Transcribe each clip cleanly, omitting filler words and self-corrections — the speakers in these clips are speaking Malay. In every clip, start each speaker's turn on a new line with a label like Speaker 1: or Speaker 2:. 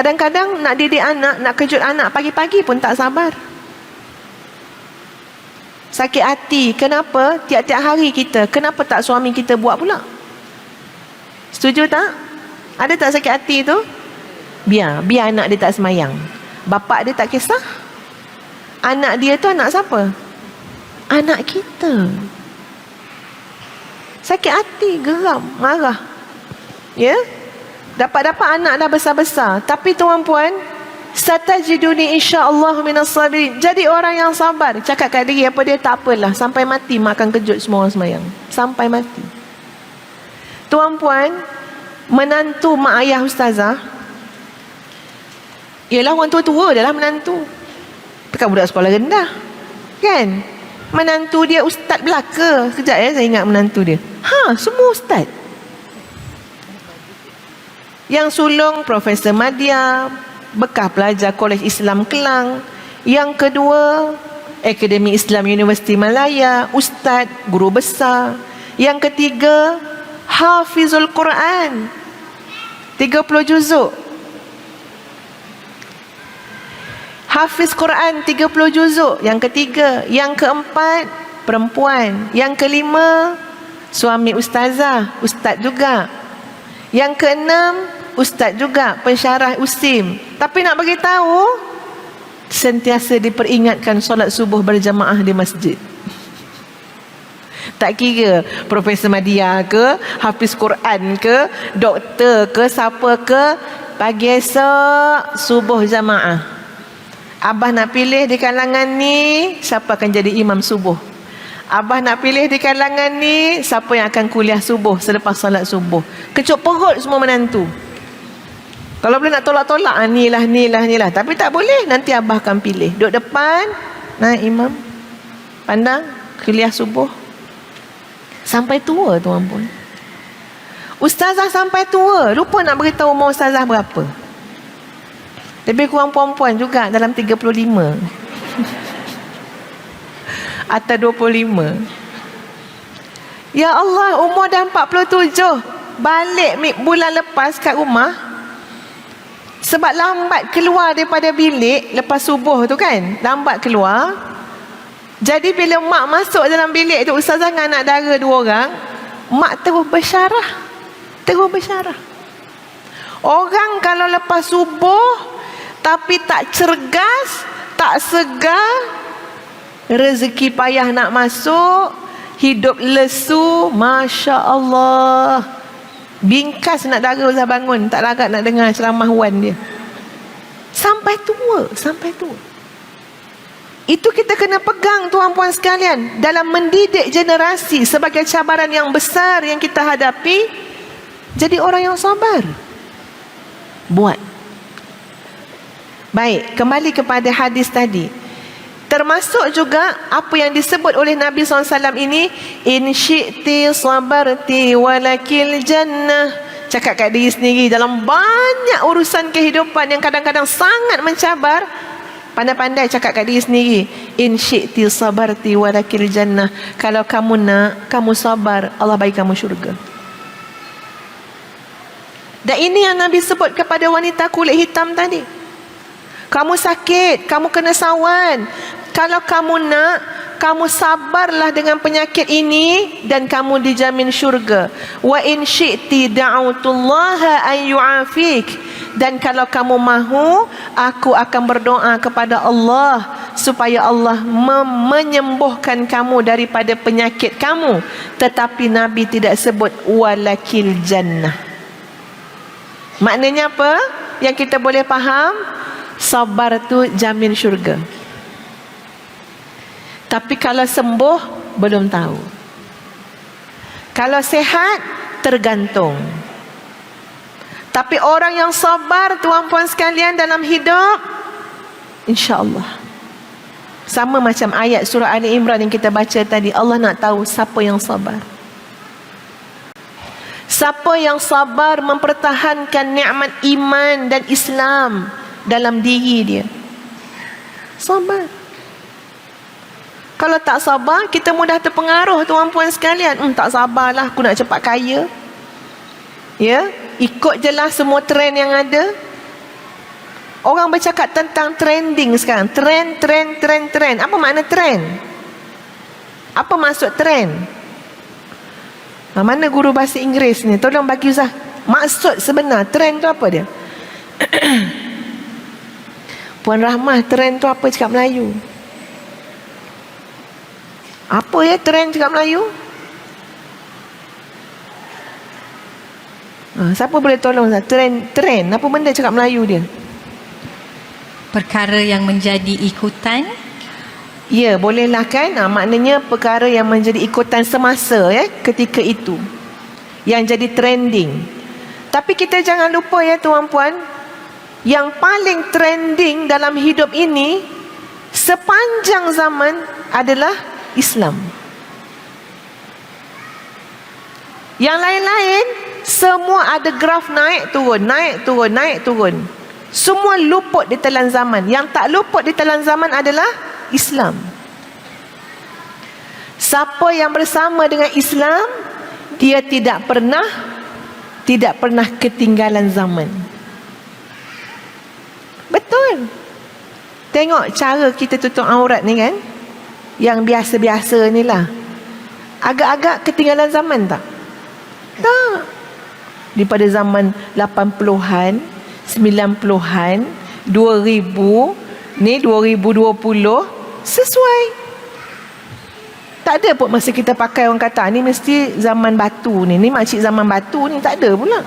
Speaker 1: Kadang-kadang nak didik anak, nak kejut anak pagi-pagi pun tak sabar. Sakit hati. Kenapa? Tiap-tiap hari kita, kenapa tak suami kita buat pula? Setuju tak? Ada tak sakit hati tu? Biar anak dia tak semayang. Bapak dia tak kisah. Anak dia tu anak siapa? Anak kita. Sakit hati, geram, marah. Ya? Dapat-dapat anak dah besar-besar. Tapi tuan-puan, satajiduni insya-Allah minas sabirin. Jadi orang yang sabar. Cakap kat diri apa dia, tak apalah, sampai mati mak akan kejut semua orang semayang. Sampai mati. Tuan-puan, menantu mak ayah ustazah, ialah orang tua-tua dah lah menantu. Bukan budak sekolah rendah, kan? Menantu dia ustaz belaka. Sekejap ya, saya ingat menantu dia. Semua ustaz. Yang sulung Profesor Madya, bekas pelajar Kolej Islam Kelang. Yang kedua, Akademi Islam Universiti Malaya, ustaz, guru besar. Yang ketiga, Hafizul Quran, 30 juzuk. Hafiz Quran 30 juzuk. Yang ketiga. Yang keempat, perempuan. Yang kelima, suami ustazah, ustaz juga. Yang keenam, ustaz juga, pensyarah USIM. Tapi nak bagi tahu, sentiasa diperingatkan solat subuh berjamaah di masjid. Tak kira Profesor Madya ke, Hafiz Quran ke, doktor ke, siapa ke, pagi esok subuh jamaah. Abah nak pilih di kalangan ni, siapa akan jadi imam subuh? Abah nak pilih di kalangan ni, siapa yang akan kuliah subuh selepas salat subuh? Kecup perut semua menantu. Kalau boleh nak tolak-tolak, ni lah. Tapi tak boleh, nanti abah akan pilih. Duduk depan, imam, pandang, kuliah subuh. Sampai tua tuan pun. Ustazah sampai tua, lupa nak beritahu umur ustazah berapa. Lebih kurang perempuan juga, dalam 35 atau 25. Ya Allah, umur dah 47, balik bulan lepas kat rumah. Sebab lambat keluar daripada bilik lepas subuh tu kan, lambat keluar. Jadi bila mak masuk dalam bilik tu, ustazah dengan anak dara 2 orang, mak terus bersyarah. Orang kalau lepas subuh tapi tak cergas, tak segar, rezeki payah nak masuk, hidup lesu, Masya Allah, bingkas nak dara usah bangun, tak larat nak dengar ceramah wan dia. Sampai tua. Itu kita kena pegang tuan-puan sekalian. Dalam mendidik generasi sebagai cabaran yang besar yang kita hadapi, jadi orang yang sabar. Buat. Baik, kembali kepada hadis tadi. Termasuk juga apa yang disebut oleh Nabi SAW ini, in syi'ti sabarti walakil jannah. Cakap kat diri sendiri dalam banyak urusan kehidupan yang kadang-kadang sangat mencabar, pandai-pandai cakap kat diri sendiri, in syi'ti sabarti walakil jannah. Kalau kamu nak, kamu sabar, Allah bagi kamu syurga. Dan ini yang Nabi sebut kepada wanita kulit hitam tadi. Kamu sakit, kamu kena sawan. Kalau kamu nak, kamu sabarlah dengan penyakit ini dan kamu dijamin syurga. Wa in syi'ti da'utullaha an yu'afik. Dan kalau kamu mahu, aku akan berdoa kepada Allah supaya Allah menyembuhkan kamu daripada penyakit kamu. Tetapi Nabi tidak sebut walakil jannah. Maknanya apa? Yang kita boleh faham, sabar tu jamin syurga. Tapi kalau sembuh, belum tahu. Kalau sehat, tergantung. Tapi orang yang sabar tuan-puan sekalian dalam hidup, insya-Allah. Sama macam ayat surah Ali Imran yang kita baca tadi, Allah nak tahu siapa yang sabar. Siapa yang sabar mempertahankan nikmat iman dan Islam dalam diri dia. Sabar. Kalau tak sabar, kita mudah terpengaruh tuan-puan sekalian. Tak sabarlah, aku nak cepat kaya. Ya, ikut je lah semua trend yang ada. Orang bercakap tentang trending sekarang. Trend. Apa makna trend? Apa maksud trend? Mana guru bahasa Inggeris ni? Tolong bagi Ustaz maksud sebenar trend tu apa dia? Puan Rahmah, trend tu apa cakap Melayu? Apa ya trend cakap Melayu? Siapa boleh tolong Ustaz? Trend apa benda cakap Melayu dia?
Speaker 2: Perkara yang menjadi ikutan.
Speaker 1: Ya, bolehlah kan? Maknanya perkara yang menjadi ikutan semasa ya, ketika itu, yang jadi trending. Tapi kita jangan lupa ya tuan-puan, yang paling trending dalam hidup ini sepanjang zaman adalah Islam. Yang lain-lain semua ada graf naik turun. Semua luput di telan zaman. Yang tak luput di telan zaman adalah Islam. Siapa yang bersama dengan Islam, dia tidak pernah ketinggalan zaman. Betul. Tengok cara kita tutup aurat ni kan, yang biasa-biasa ni lah. Agak-agak ketinggalan zaman tak? Tak. Daripada zaman 80-an, 90-an, 2000, ni 2020, sesuai. Tak ada pun masa kita pakai orang kata ni mesti zaman batu ni makcik zaman batu ni, tak ada pula.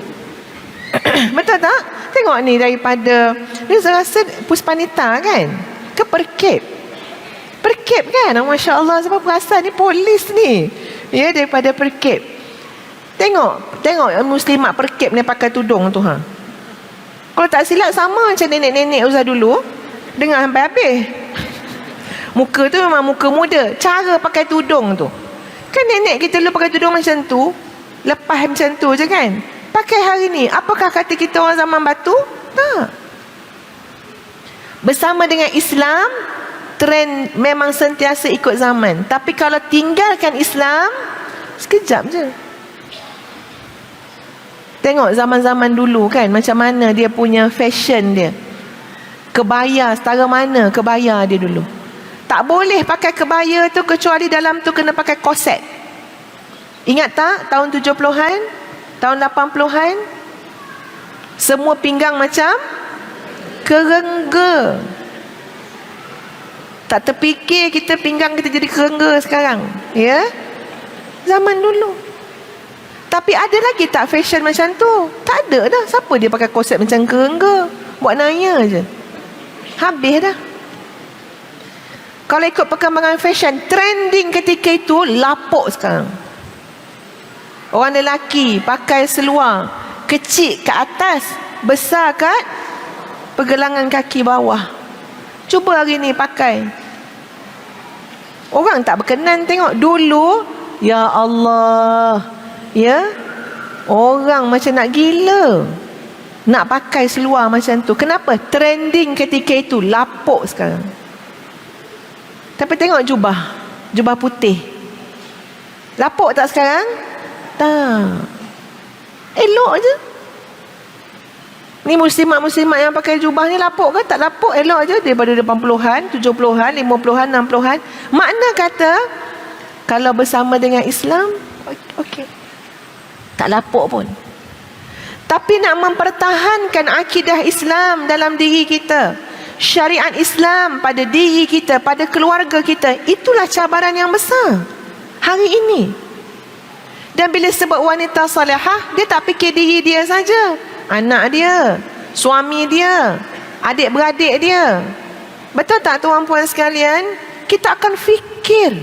Speaker 1: Betul tak? Tengok ni daripada ni saya rasa Puspanita kan, ke Perkep kan, Masya Allah, sebab perasan ni polis ni ya, daripada Perkep. Tengok muslimat Perkep ni pakai tudung tu ha. Kalau tak silap sama macam nenek-nenek Ustaz dulu, dengar sampai habis. Muka tu memang muka muda. Cara pakai tudung tu, kan nenek kita dulu pakai tudung macam tu, lepas macam tu je kan. Pakai hari ni, apakah kata kita orang zaman batu? Tak. Bersama dengan Islam, trend memang sentiasa ikut zaman. Tapi kalau tinggalkan Islam, sekejap je. Tengok zaman-zaman dulu kan, macam mana dia punya fashion dia. Kebaya, setara mana kebaya dia dulu. Tak boleh pakai kebaya tu kecuali dalam tu kena pakai korset. Ingat tak tahun 70-an, tahun 80-an, semua pinggang macam kerengga. Tak terfikir kita pinggang kita jadi kerengga sekarang, ya? Zaman dulu. Tapi ada lagi tak fashion macam tu? Tak ada dah. Siapa dia pakai korset macam kerengga? Buat naya je. Habis dah. Kalau ikut perkembangan fashion, trending ketika itu lapuk sekarang. Orang lelaki pakai seluar kecil kat atas, besar kat pergelangan kaki bawah. Cuba hari ni pakai. Orang tak berkenan tengok. Dulu, ya Allah, ya, orang macam nak gila nak pakai seluar macam tu. Kenapa? Trending ketika itu, lapuk sekarang. Tapi tengok jubah putih, lapuk tak sekarang? Tak. Elok je. Ni muslimat-muslimat yang pakai jubah ni lapuk ke? Tak lapuk, elok je. Daripada 80-an, 70-an, 50-an, 60-an. Makna kata kalau bersama dengan Islam, okey, tak lapuk pun. Tapi nak mempertahankan akidah Islam dalam diri kita, syariat Islam pada diri kita, pada keluarga kita, itulah cabaran yang besar hari ini. Dan bila sebut wanita salihah, dia tak fikir diri dia saja, anak dia, suami dia, adik-beradik dia. Betul tak tuan-puan sekalian? Kita akan fikir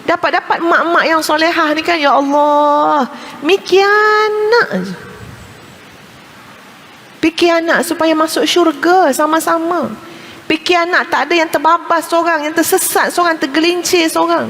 Speaker 1: dapat-dapat mak-mak yang solehah ni kan, ya Allah, mikir anak je. Fikir anak supaya masuk syurga sama-sama. Fikir anak tak ada yang terbabas seorang, yang tersesat seorang, tergelincir seorang.